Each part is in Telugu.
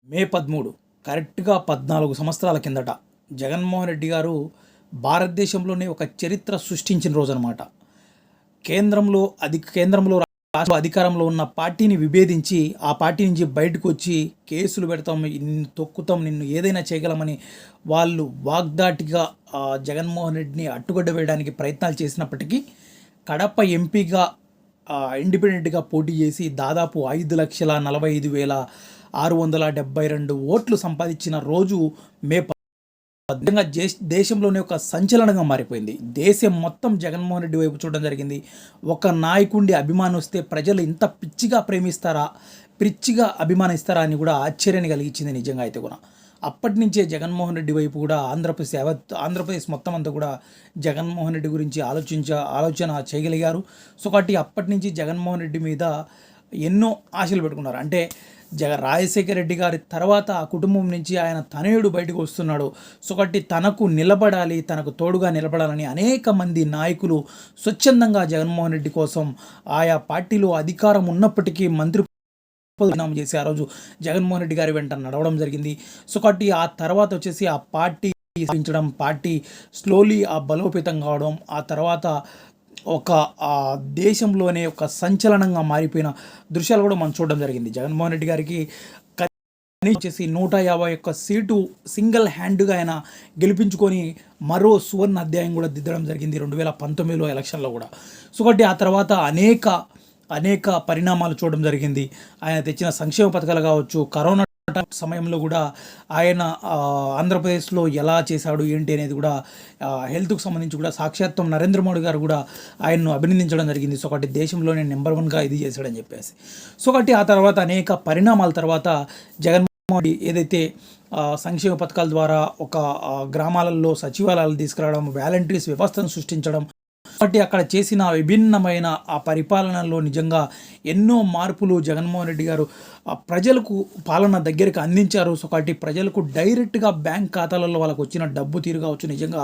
మే 13 కరెక్ట్‌గా 14 సంవత్సరాల కిందట జగన్మోహన్ రెడ్డి గారు భారతదేశంలోనే ఒక చరిత్ర సృష్టించిన రోజనమాట. కేంద్రంలో రాష్ట్రంలో అధికారంలో ఉన్న పార్టీని విభేదించి, ఆ పార్టీ నుంచి బయటకొచ్చి కేసులు పెడతాం, నిన్ను తొక్కుతాం, నిన్ను ఏదైనా చేయగలమని వాళ్ళు వాగ్దాటిగా జగన్మోహన్ రెడ్డిని అడ్డుకట్ట వేయడానికి ప్రయత్నాలు చేసినప్పటికీ కడప ఎంపీగా ఇండిపెండెంట్‌గా పోటీ చేసి దాదాపు 5,45,672 ఓట్లు సంపాదించిన రోజు మే విధంగా దేశంలోనే ఒక సంచలనంగా మారిపోయింది. దేశం మొత్తం జగన్మోహన్ రెడ్డి వైపు చూడడం జరిగింది. ఒక నాయకుడిని అభిమానం వస్తే ప్రజలు ఇంత పిచ్చిగా అభిమానిస్తారా అని కూడా ఆశ్చర్యాన్ని కలిగించింది నిజంగా అయితే కూడా. అప్పటి నుంచే జగన్మోహన్ రెడ్డి వైపు కూడా ఆంధ్రప్రదేశ్ మొత్తం అంతా కూడా జగన్మోహన్ రెడ్డి గురించి ఆలోచన చేయగలిగారు. సో కాబట్టి అప్పటి నుంచి జగన్మోహన్ రెడ్డి మీద ఎన్నో ఆశలు పెట్టుకున్నారు. అంటే రాజశేఖర రెడ్డి గారి తర్వాత ఆ కుటుంబం నుంచి ఆయన తనయుడు బయటకు వస్తున్నాడు. సో కాబట్టి తనకు నిలబడాలి, తనకు తోడుగా నిలబడాలని అనేక మంది నాయకులు స్వచ్ఛందంగా జగన్మోహన్ రెడ్డి కోసం ఆయా పార్టీలో అధికారం ఉన్నప్పటికీ మంత్రి రాజీనామా చేసి ఆ రోజు జగన్మోహన్ రెడ్డి గారి వెంట నడవడం జరిగింది. సో కాబట్టి ఆ తర్వాత వచ్చేసి ఆ పార్టీ స్థాపించడం, పార్టీ స్లోలీ బలోపేతం కావడం, ఆ తర్వాత ఒక దేశంలోనే ఒక సంచలనంగా మారిపోయిన దృశ్యాలు కూడా మనం చూడడం జరిగింది. జగన్మోహన్ రెడ్డి గారికి వచ్చేసి 151 సీటు సింగిల్ హ్యాండ్గా ఆయన గెలిపించుకొని మరో సువర్ణ అధ్యాయం కూడా దిద్దడం జరిగింది 2019లో ఎలక్షన్లో కూడా. సో కాబట్టి ఆ తర్వాత అనేక పరిణామాలు చూడడం జరిగింది. ఆయన తెచ్చిన సంక్షేమ పథకాలు కావచ్చు, కరోనా సమయంలో కూడా ఆయన ఆంధ్రప్రదేశ్లో ఎలా చేశాడు ఏంటి అనేది కూడా హెల్త్కు సంబంధించి కూడా సాక్షాత్తం నరేంద్ర మోడీ గారు కూడా ఆయన్ను అభినందించడం జరిగింది. సో ఒకటి దేశంలోనే నెంబర్ 1గా ఇది చేశాడని చెప్పేసి. సో ఒకటి ఆ తర్వాత అనేక పరిణామాల తర్వాత జగన్మోహన్ రెడ్డి ఏదైతే సంక్షేమ పథకాల ద్వారా ఒక గ్రామాలలో సచివాలయాలు తీసుకురావడం, వాలంటీర్స్ వ్యవస్థను సృష్టించడం, కాబట్టి అక్కడ చేసిన విభిన్నమైన ఆ పరిపాలనలో నిజంగా ఎన్నో మార్పులు జగన్మోహన్ రెడ్డి గారు ప్రజలకు పాలన దగ్గరికి అందించారు. సో కాబట్టి ప్రజలకు డైరెక్ట్గా బ్యాంక్ ఖాతాలలో వాళ్ళకు వచ్చిన డబ్బు తీరు కావచ్చు నిజంగా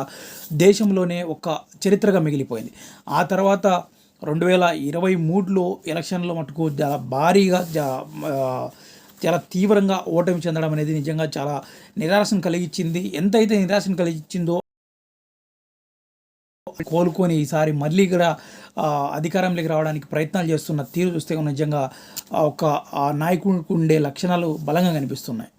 దేశంలోనే ఒక చరిత్రగా మిగిలిపోయింది. ఆ తర్వాత 2023లో ఎలక్షన్లో మటుకు చాలా భారీగా చాలా తీవ్రంగా ఓటమి చెందడం అనేది నిజంగా చాలా నిరాశను కలిగించింది. ఎంతైతే నిరాశను కలిగించిందో కోలుకొని ఈసారి మళ్ళీ కూడా అధికారంలోకి రావడానికి ప్రయత్నాలు చేస్తున్న తీరు చూస్తే నిజంగా ఒక నాయకుడికి ఉండే లక్షణాలు బలంగా కనిపిస్తున్నాయి.